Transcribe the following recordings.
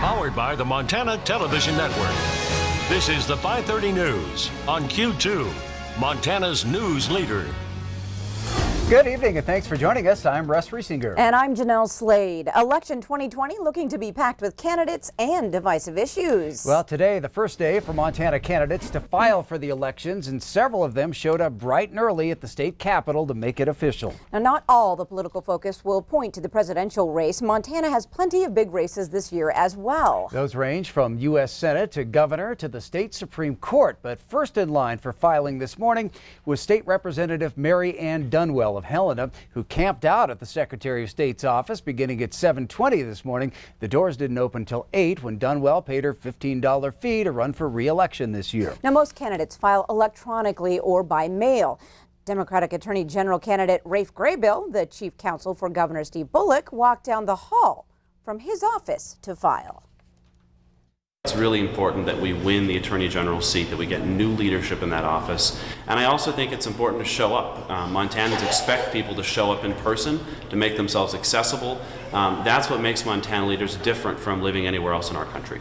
Powered by the Montana Television Network. This is the 530 News on Q2, Montana's news leader. Good evening and thanks for joining us. I'm Russ Riesinger. And I'm Jeanelle Slade. Election 2020 looking to be packed with candidates and divisive issues. Well, today, the first day for Montana candidates to file for the elections, and several of them showed up bright and early at the state capitol to make it official. Now, not all the political focus will point to the presidential race. Montana has plenty of big races this year as well. Those range from U.S. Senate to governor to the state Supreme Court. But first in line for filing this morning was State Representative Mary Ann Dunwell of Helena, who camped out at the Secretary of State's office beginning at 7:20 this morning. The doors didn't open until 8 when Dunwell paid her $15 fee to run for re-election this year. Now, most candidates file electronically or by mail. Democratic Attorney General candidate Rafe Graybill, the chief counsel for Governor Steve Bullock, walked down the hall from his office to file. It's really important that we win the Attorney General's seat, that we get new leadership in that office. And I also think it's important to show up. Montanans expect people to show up in person, to make themselves accessible. That's what makes Montana leaders different from living anywhere else in our country.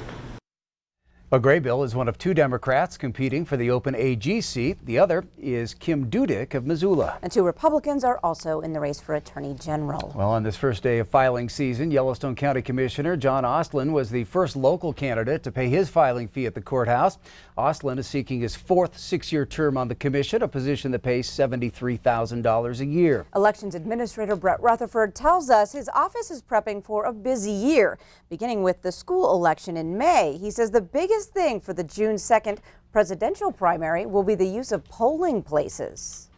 Well, Graybill is one of two Democrats competing for the open AG seat. The other is Kim Dudick of Missoula. And two Republicans are also in the race for Attorney General. Well, on this first day of filing season, Yellowstone County Commissioner John Ostlund was the first local candidate to pay his filing fee at the courthouse. Ostlund is seeking his fourth six-year term on the commission, a position that pays $73,000 a year. Elections Administrator Brett Rutherford tells us his office is prepping for a busy year, beginning with the school election in May. He says the biggest thing for the June 2nd presidential primary will be the use of polling places.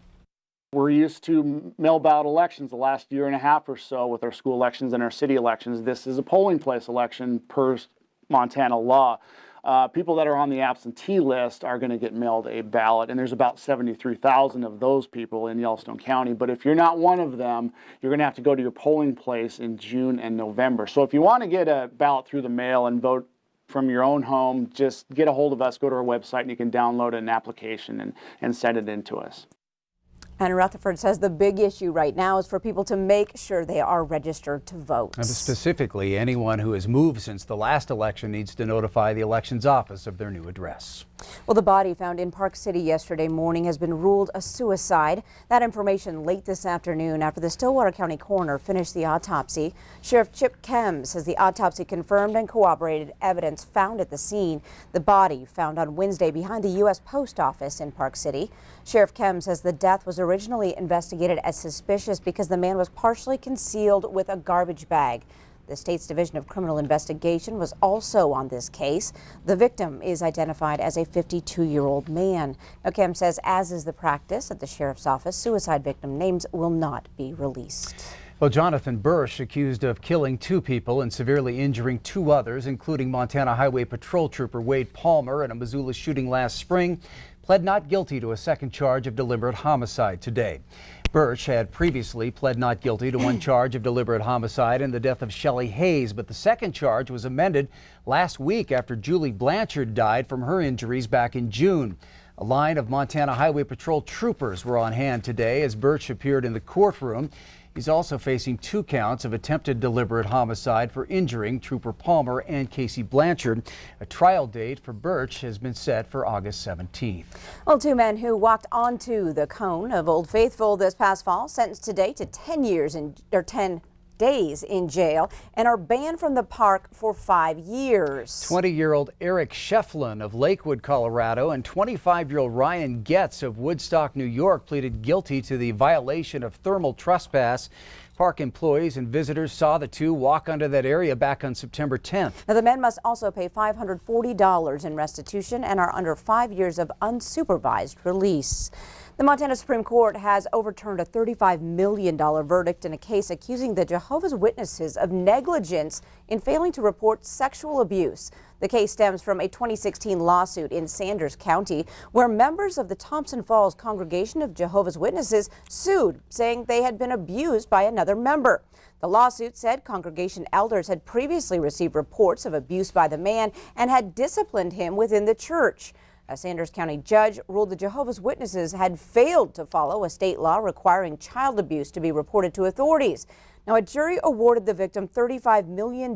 We're used to mail ballot elections the last year and a half or so with our school elections and our city elections. This is a polling place election per Montana law. People that are on the absentee list are going to get mailed a ballot, and there's about 73,000 of those people in Yellowstone County. But if you're not one of them, you're going to have to go to your polling place in June and November. So if you want to get a ballot through the mail and vote from your own home, just get a hold of us, go to our website, and you can download an application and send it in to us. And Rutherford says the big issue right now is for people to make sure they are registered to vote. And specifically, anyone who has moved since the last election needs to notify the elections office of their new address. Well, the body found in Park City yesterday morning has been ruled a suicide. That information late this afternoon after the Stillwater County coroner finished the autopsy. Sheriff Chip Kem says the autopsy confirmed and corroborated evidence found at the scene. The body found on Wednesday behind the U.S. Post Office in Park City. Sheriff Kem says the death was originally investigated as suspicious because the man was partially concealed with a garbage bag. The state's Division of Criminal Investigation was also on this case. The victim is identified as a 52-year-old man. Now, Kem says, as is the practice at the sheriff's office, suicide victim names will not be released. Well, Jonathan Bursch, accused of killing two people and severely injuring two others, including Montana Highway Patrol Trooper Wade Palmer in a Missoula shooting last spring, pled not guilty to a second charge of deliberate homicide today. Bursch had previously pled not guilty to one charge of deliberate homicide in the death of Shelley Hayes, but the second charge was amended last week after Julie Blanchard died from her injuries back in June. A line of Montana Highway Patrol troopers were on hand today as Bursch appeared in the courtroom. He's also facing 2 counts of attempted deliberate homicide for injuring Trooper Palmer and Casey Blanchard. A trial date for Bursch has been set for August 17th. Well, 2 men who walked onto the cone of Old Faithful this past fall sentenced today to 10 days in jail and are banned from the park for 5 years. 20-year-old Eric Shefflin of Lakewood, Colorado, and 25-year-old Ryan Getz of Woodstock, New York, pleaded guilty to the violation of thermal trespass. Park employees and visitors saw the two walk onto that area back on September 10th. Now, the men must also pay $540 in restitution and are under 5 years of unsupervised release. The Montana Supreme Court has overturned a $35 million verdict in a case accusing the Jehovah's Witnesses of negligence in failing to report sexual abuse. The case stems from a 2016 lawsuit in Sanders County where members of the Thompson Falls Congregation of Jehovah's Witnesses sued, saying they had been abused by another member. The lawsuit said congregation elders had previously received reports of abuse by the man and had disciplined him within the church. A Sanders County judge ruled the Jehovah's Witnesses had failed to follow a state law requiring child abuse to be reported to authorities. Now, a jury awarded the victim $35 million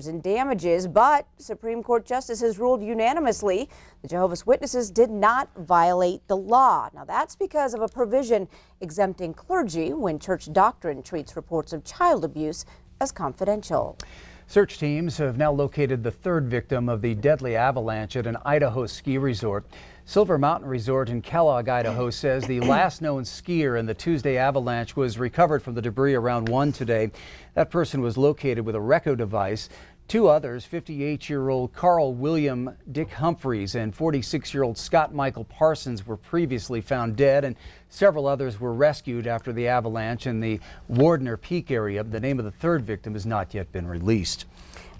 in damages, but Supreme Court justices ruled unanimously the Jehovah's Witnesses did not violate the law. Now, that's because of a provision exempting clergy when church doctrine treats reports of child abuse as confidential. Search teams have now located the third victim of the deadly avalanche at an Idaho ski resort. Silver Mountain Resort in Kellogg, Idaho says the last known skier in the Tuesday avalanche was recovered from the debris around 1 today. That person was located with a Reco device. Two others, 58-year-old Carl William Dick Humphreys and 46-year-old Scott Michael Parsons, were previously found dead, and several others were rescued after the avalanche in the Wardner Peak area. The name of the third victim has not yet been released.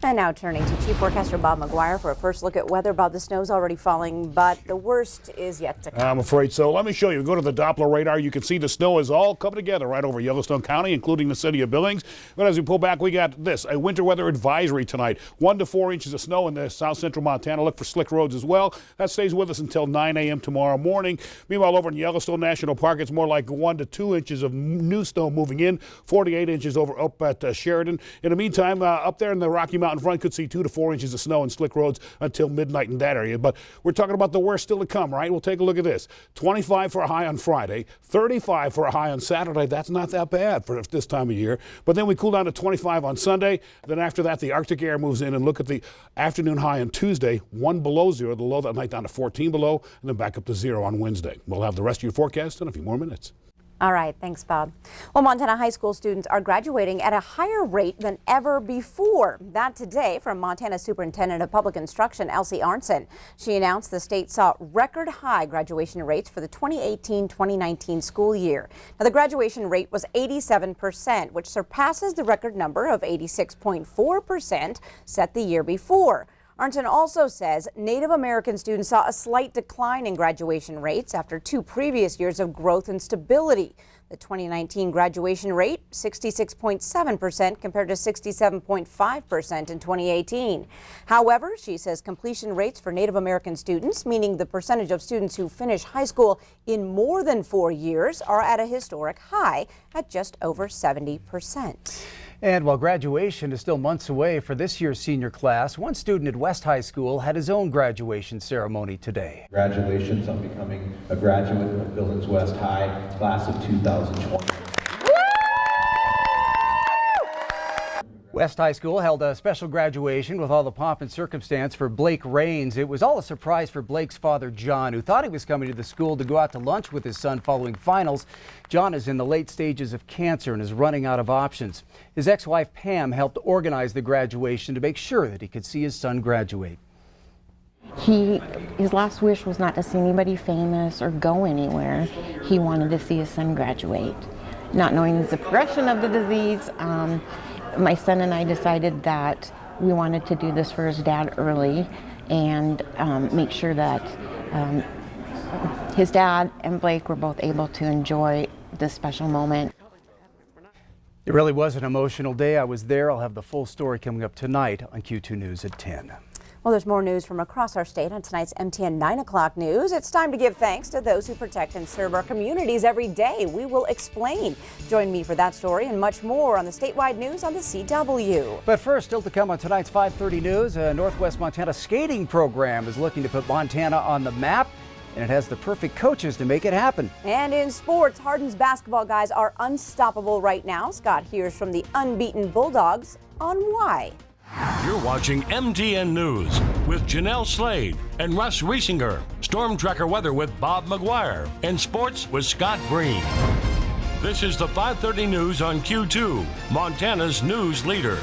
And now turning to Chief Forecaster Bob McGuire for a first look at weather. Bob, the snow's already falling, but the worst is yet to come. I'm afraid so. Let me show you. Go to the Doppler radar. You can see the snow is all coming together right over Yellowstone County, including the city of Billings. But as we pull back, we got this, a winter weather advisory tonight. 1 to 4 inches of snow in the south central Montana. Look for slick roads as well. That stays with us until 9 a.m. tomorrow morning. Meanwhile, over in Yellowstone National Park, it's more like 1 to 2 inches of new snow moving in. 48 inches over up at Sheridan. In the meantime, up there in the Rocky Mountain front, could see 2 to 4 inches of snow and slick roads until midnight in that area. But we're talking about the worst still to come, right? We'll take a look at this. 25 for a high on Friday, 35 for a high on Saturday. That's not that bad for this time of year. But then we cool down to 25 on Sunday. Then after that, the Arctic air moves in, and look at the afternoon high on Tuesday, 1 below 0. The low that night down to 14 below, and then back up to 0 on Wednesday. We'll have the rest of your forecast in a few more minutes. All right, thanks, Bob. Well, Montana high school students are graduating at a higher rate than ever before. That today from Montana Superintendent of Public Instruction, Elsie Arnson. She announced the state saw record high graduation rates for the 2018-2019 school year. Now, the graduation rate was 87%, which surpasses the record number of 86.4% set the year before. Arnson also says Native American students saw a slight decline in graduation rates after 2 previous years of growth and stability. The 2019 graduation rate, 66.7% compared to 67.5% in 2018. However, she says completion rates for Native American students, meaning the percentage of students who finish high school in more than 4 years, are at a historic high at just over 70%. And while graduation is still months away for this year's senior class, one student at West High School had his own graduation ceremony today. Congratulations on becoming a graduate of Billings West High, class of 2020. West High School held a special graduation with all the pomp and circumstance for Blake Rains. It was all a surprise for Blake's father, John, who thought he was coming to the school to go out to lunch with his son following finals. John is in the late stages of cancer and is running out of options. His ex-wife, Pam, helped organize the graduation to make sure that he could see his son graduate. His last wish was not to see anybody famous or go anywhere. He wanted to see his son graduate. Not knowing the progression of the disease, my son and I decided that we wanted to do this for his dad early and make sure that his dad and Blake were both able to enjoy this special moment. It really was an emotional day. I was there. I'll have the full story coming up tonight on Q2 News at 10. Well, there's more news from across our state on tonight's MTN 9 o'clock news. It's time to give thanks to those who protect and serve our communities every day. We will explain. Join me for that story and much more on the statewide news on the CW. But first, still to come on tonight's 5:30 news, a Northwest Montana skating program is looking to put Montana on the map, and it has the perfect coaches to make it happen. And in sports, Hardin's basketball guys are unstoppable right now. Scott hears from the unbeaten Bulldogs on why. You're watching MTN News with Jeanelle Slade and Russ Riesinger. Storm Tracker weather with Bob McGuire. And sports with Scott Green. This is the 5:30 news on Q2, Montana's news leader.